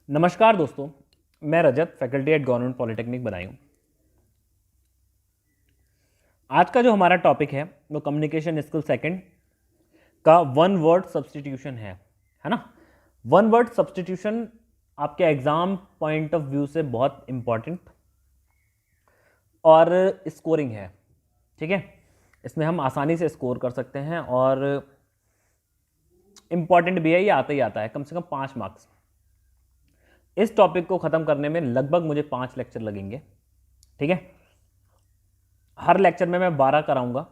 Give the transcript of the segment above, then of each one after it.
नमस्कार दोस्तों, मैं Rajat, faculty at government polytechnic Budaun. आज का जो हमारा टॉपिक है वो कम्युनिकेशन स्किल सेकंड का वन वर्ड सब्सटीट्यूशन है ना। वन वर्ड सब्सटीट्यूशन आपके एग्जाम पॉइंट ऑफ व्यू से बहुत इंपॉर्टेंट और स्कोरिंग है, ठीक है। इसमें हम आसानी से स्कोर कर सकते हैं और इंपॉर्टेंट भी है, ये आता ही आता है, कम से कम 5 मार्क्स। इस टॉपिक को ख़त्म करने में लगभग मुझे 5 लेक्चर लगेंगे, ठीक है। हर लेक्चर में मैं 12 कराऊंगा,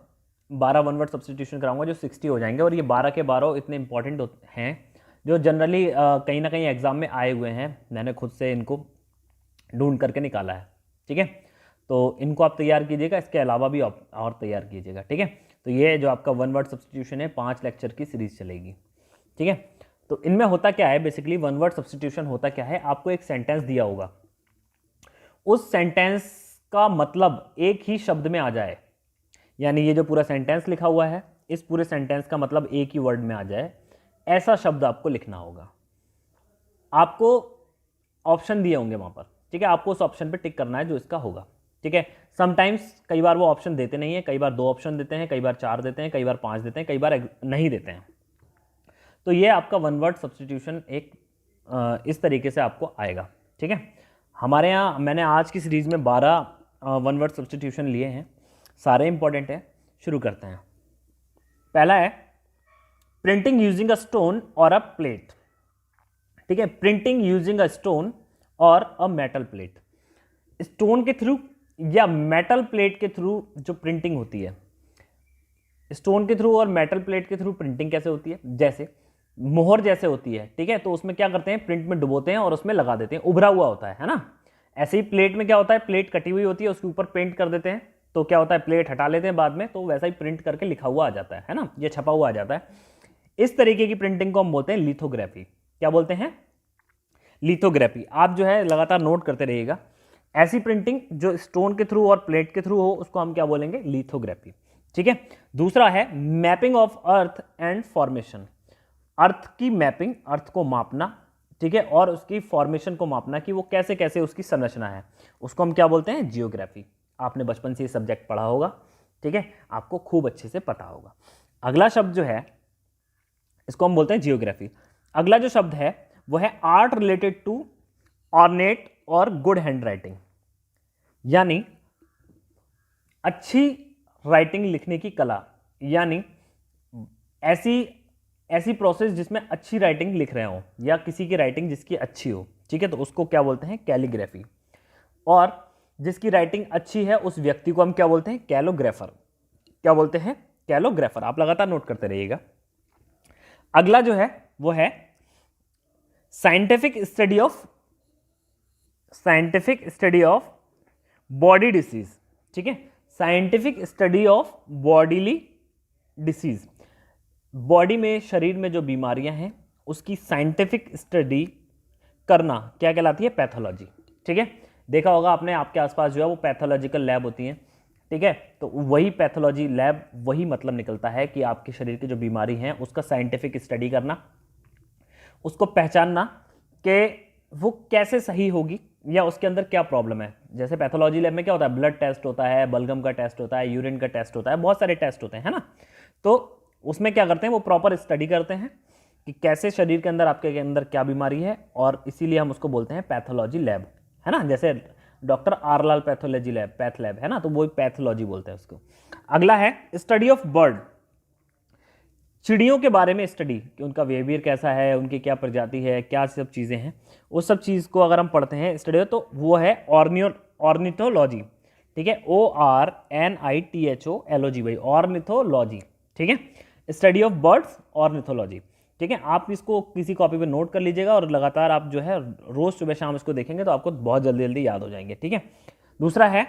12 वन वर्ड सब्सटीट्यूशन कराऊंगा जो 60 हो जाएंगे। और ये 12 के 12 इतने इंपॉर्टेंट हैं जो जनरली कहीं ना कहीं एग्जाम में आए हुए हैं। मैंने खुद से इनको ढूंढ करके निकाला है, ठीक है। तो इनको आप तैयार कीजिएगा, इसके अलावा भी आप और तैयार कीजिएगा, ठीक है। तो ये जो आपका वन वर्ड सब्सटीट्यूशन है 5 लेक्चर की सीरीज चलेगी, ठीक है। तो इनमें होता क्या है, बेसिकली वन वर्ड सब्सटीट्यूशन होता क्या है, आपको एक सेंटेंस दिया होगा, उस सेंटेंस का मतलब एक ही शब्द में आ जाए, यानी ये जो पूरा सेंटेंस लिखा हुआ है इस पूरे सेंटेंस का मतलब एक ही वर्ड में आ जाए, ऐसा शब्द आपको लिखना होगा। आपको ऑप्शन दिए होंगे वहां पर, ठीक है। आपको उस ऑप्शन पे टिक करना है जो इसका होगा, ठीक है। समटाइम्स कई बार वो ऑप्शन देते नहीं है, कई बार 2 ऑप्शन देते हैं, कई बार 4 देते हैं, कई बार 5 देते हैं, कई बार नहीं देते हैं। तो ये आपका वन वर्ड सब्सटीट्यूशन एक इस तरीके से आपको आएगा, ठीक है। हमारे यहाँ मैंने आज की सीरीज में 12 वन वर्ड सब्सटीट्यूशन लिए हैं, सारे इंपॉर्टेंट हैं। शुरू करते हैं। पहला है प्रिंटिंग यूजिंग अ स्टोन और अ प्लेट, ठीक है। प्रिंटिंग यूजिंग अ स्टोन और अ मेटल प्लेट। स्टोन के थ्रू या मेटल प्लेट के थ्रू जो प्रिंटिंग होती है, स्टोन के थ्रू और मेटल प्लेट के थ्रू प्रिंटिंग कैसे होती है, जैसे मोहर जैसे होती है, ठीक है। तो उसमें क्या करते हैं, प्रिंट में डुबोते हैं और उसमें लगा देते हैं, उभरा हुआ होता है ना। ऐसे ही प्लेट में क्या होता है, प्लेट कटी हुई होती है, उसके ऊपर पेंट कर देते हैं, तो क्या होता है, प्लेट हटा लेते हैं बाद में, तो वैसा ही प्रिंट करके लिखा हुआ आ जाता है ना, ये छपा हुआ आ जाता है। इस तरीके की प्रिंटिंग को हम बोलते हैं लिथोग्राफी। क्या बोलते हैं, लिथोग्राफी। आप जो है लगातार नोट करते रहिएगा। ऐसी प्रिंटिंग जो स्टोन के थ्रू और प्लेट के थ्रू हो उसको हम क्या बोलेंगे, लिथोग्राफी, ठीक है। दूसरा है mapping of earth and formation. Earth की मैपिंग, अर्थ को मापना, ठीक है, और उसकी फॉर्मेशन को मापना कि वो कैसे कैसे उसकी संरचना है, उसको हम क्या बोलते हैं, जियोग्राफी। आपने बचपन से ये सब्जेक्ट पढ़ा होगा, ठीक है, आपको खूब अच्छे से पता होगा। अगला शब्द जो है इसको हम बोलते हैं जियोग्राफी। अगला जो शब्द है वो है आर्ट रिलेटेड टू ऑर्नेट और गुड हैंड राइटिंग, यानी अच्छी राइटिंग लिखने की कला, यानी ऐसी प्रोसेस जिसमें अच्छी राइटिंग लिख रहे हो या किसी की राइटिंग जिसकी अच्छी हो, ठीक है। तो उसको क्या बोलते हैं, कैलीग्राफी। और जिसकी राइटिंग अच्छी है उस व्यक्ति को हम क्या बोलते हैं, कैलोग्राफर। क्या बोलते हैं, कैलोग्राफर। आप लगातार नोट करते रहिएगा। अगला जो है वो है scientific study of body disease, ठीक है। Scientific study of bodily disease, body में, शरीर में जो बीमारियां हैं उसकी साइंटिफिक स्टडी करना क्या कहलाती है, पैथोलॉजी, ठीक है। देखा होगा आपने, आपके आसपास जो है वो पैथोलॉजिकल लैब होती हैं, ठीक है। तो वही पैथोलॉजी लैब, वही मतलब निकलता है कि आपके शरीर की जो बीमारी है उसका साइंटिफिक स्टडी करना, उसको पहचानना कि वो कैसे सही होगी या उसके अंदर क्या प्रॉब्लम है। जैसे पैथोलॉजी लैब में क्या होता है, ब्लड टेस्ट होता है, बलगम का टेस्ट होता है, यूरिन का टेस्ट होता है, बहुत सारे टेस्ट होते हैं, है ना। तो उसमें क्या करते हैं, वो प्रॉपर स्टडी करते हैं कि कैसे शरीर के अंदर, आपके अंदर क्या बीमारी है, और इसीलिए हम उसको बोलते हैं पैथोलॉजी लैब, है ना। जैसे डॉक्टर आरलाल पैथोलॉजी लैब, पैथ लैब, है ना, तो वो पैथोलॉजी बोलते हैं उसको। अगला है स्टडी ऑफ बर्ड, चिड़ियों के बारे में स्टडी, कि उनका बिहेवियर कैसा है, उनकी क्या प्रजाति है, क्या सब चीज़ें हैं, उस सब चीज़ को अगर हम पढ़ते हैं स्टडी, तो वो है ऑर्निथोलॉजी, ठीक है। ORNITHOLOG भाई, ऑर्निथोलॉजी, ठीक है। स्टडी ऑफ बर्ड्स, ऑर्निथोलॉजी, ठीक है। आप इसको किसी कॉपी पे नोट कर लीजिएगा और लगातार आप जो है रोज सुबह शाम इसको देखेंगे तो आपको बहुत जल्दी जल्दी याद हो जाएंगे, ठीक है। दूसरा है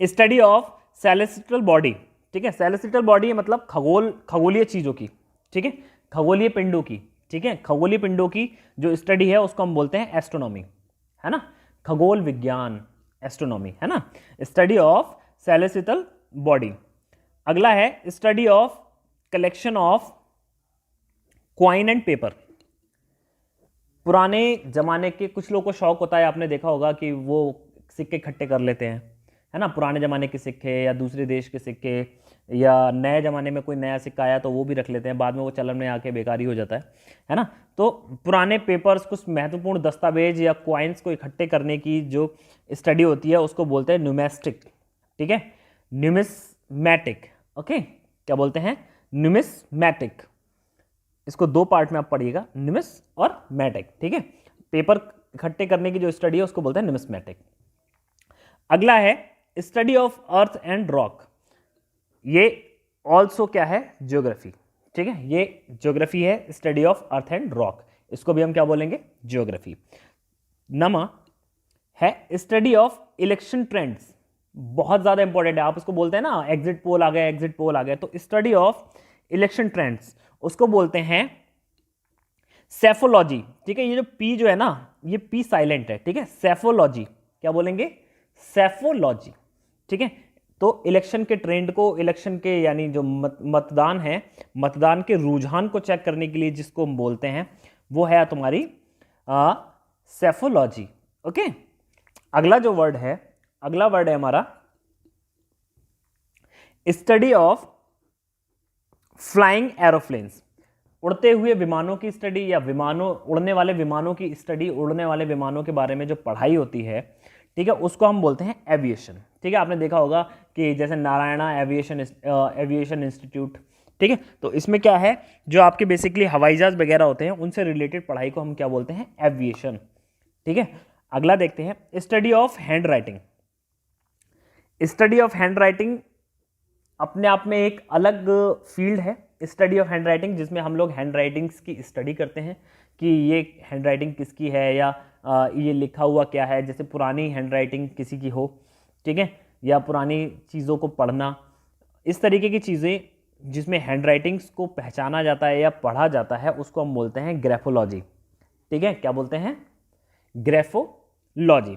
स्टडी ऑफ सेलेस्टियल बॉडी, ठीक है। सेलेस्टियल बॉडी मतलब खगोलीय चीजों की, ठीक है, खगोलीय पिंडों की, ठीक है। खगोलीय पिंडों की जो स्टडी है उसको हम बोलते हैं एस्ट्रोनॉमी, है ना, खगोल विज्ञान, एस्ट्रोनॉमी, है ना, स्टडी ऑफ सेलेस्टियल बॉडी। अगला है study of collection of coin and paper, पुराने ज़माने के कुछ लोगों को शौक होता है, आपने देखा होगा कि वो सिक्के इकट्ठे कर लेते हैं, है ना, पुराने ज़माने के सिक्के या दूसरे देश के सिक्के, या नए ज़माने में कोई नया सिक्का आया तो वो भी रख लेते हैं, बाद में वो चलन में आके बेकारी हो जाता है ना। तो पुराने पेपर्स, कुछ महत्वपूर्ण दस्तावेज या क्वाइंस को इकट्ठे करने की जो स्टडी होती है उसको बोलते हैं न्यूमेस्टिक, ठीक है, न्यूमिस्मैटिक। ओके, क्या बोलते हैं? न्यूमिस्मैटिक। इसको दो पार्ट में आप पढ़िएगा, न्यूमिस और मैटिक, ठीक है। पेपर इकट्ठे करने की जो स्टडी है उसको बोलते हैं न्यूमिस्मैटिक। अगला है study of earth and rock. ये ऑल्सो क्या है? ज्योग्राफी, ठीक है, ये ज्योग्राफी है, study of earth and rock, इसको भी हम क्या बोलेंगे? ज्योग्राफी। नमा है स्टडी ऑफ इलेक्शन ट्रेंड्स, बहुत ज्यादा इंपॉर्टेंट है, आप उसको बोलते हैं ना एग्जिट पोल आ गया, एग्जिट पोल आ गया, तो स्टडी ऑफ इलेक्शन ट्रेंड्स उसको बोलते हैं सेफोलॉजी, ठीक है। ये जो पी जो है ना, ये पी साइलेंट है, ठीक है। सेफोलॉजी क्या बोलेंगे? सेफोलॉजी, ठीक है। तो इलेक्शन के ट्रेंड को, इलेक्शन के यानी जो मतदान है, मतदान के रुझान को चेक करने के लिए जिसको हम बोलते हैं वो है तुम्हारी सेफोलॉजी। ओके, अगला जो वर्ड है, अगला वर्ड है हमारा स्टडी ऑफ फ्लाइंग एरोप्लेन्स, उड़ते हुए विमानों की स्टडी, या विमानों, उड़ने वाले विमानों की स्टडी, उड़ने वाले विमानों के बारे में जो पढ़ाई होती है, ठीक है, उसको हम बोलते हैं एविएशन, ठीक है। आपने देखा होगा कि जैसे नारायणा एविएशन इंस्टीट्यूट, ठीक है, तो इसमें क्या है, जो आपके बेसिकली हवाई जहाज वगैरह होते हैं उनसे रिलेटेड पढ़ाई को हम क्या बोलते हैं? एविएशन, ठीक है। अगला देखते हैं study of hand writing. Study of hand writing अपने आप में एक अलग फील्ड है, स्टडी ऑफ हैंड राइटिंग, जिसमें हम लोग हैंड राइटिंग्स की स्टडी करते हैं कि ये हैंड राइटिंग किसकी है, या ये लिखा हुआ क्या है, जैसे पुरानी हैंड राइटिंग किसी की हो, ठीक है, या पुरानी चीज़ों को पढ़ना, इस तरीके की चीज़ें जिसमें हैंड राइटिंग्स को पहचाना जाता है या पढ़ा जाता है उसको हम बोलते हैं ग्राफोलॉजी, ठीक है। क्या बोलते हैं? ग्राफोलॉजी।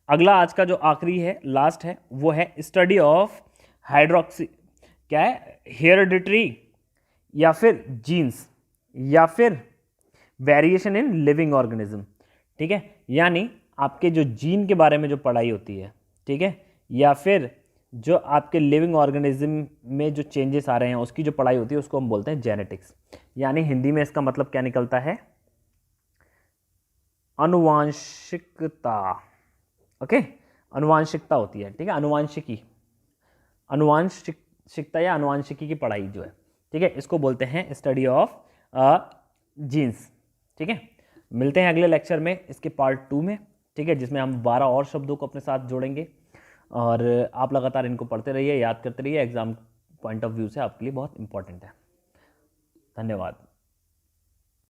अगला आज का जो आखिरी है, लास्ट है, वो है स्टडी ऑफ हाइड्रोक्सी, क्या है? हेरिडिटरी, या फिर जीन्स, या फिर वेरिएशन इन लिविंग ऑर्गेनिज्म, ठीक है, यानी आपके जो जीन के बारे में जो पढ़ाई होती है, ठीक है, या फिर जो आपके लिविंग ऑर्गेनिज्म में जो चेंजेस आ रहे हैं उसकी जो पढ़ाई होती है उसको हम बोलते हैं जेनेटिक्स, यानी हिंदी में इसका मतलब क्या निकलता है? अनुवांशिकता। ओके, अनुवांशिकता होती है, ठीक है, अनुवांशिकता या अनुवांशिकी की पढ़ाई जो है, ठीक है, इसको बोलते हैं स्टडी ऑफ जीन्स, ठीक है। मिलते हैं अगले लेक्चर में इसके पार्ट 2 में, ठीक है, जिसमें हम 12 और शब्दों को अपने साथ जोड़ेंगे, और आप लगातार इनको पढ़ते रहिए, याद करते रहिए, एग्जाम पॉइंट ऑफ व्यू से आपके लिए बहुत इंपॉर्टेंट है। धन्यवाद।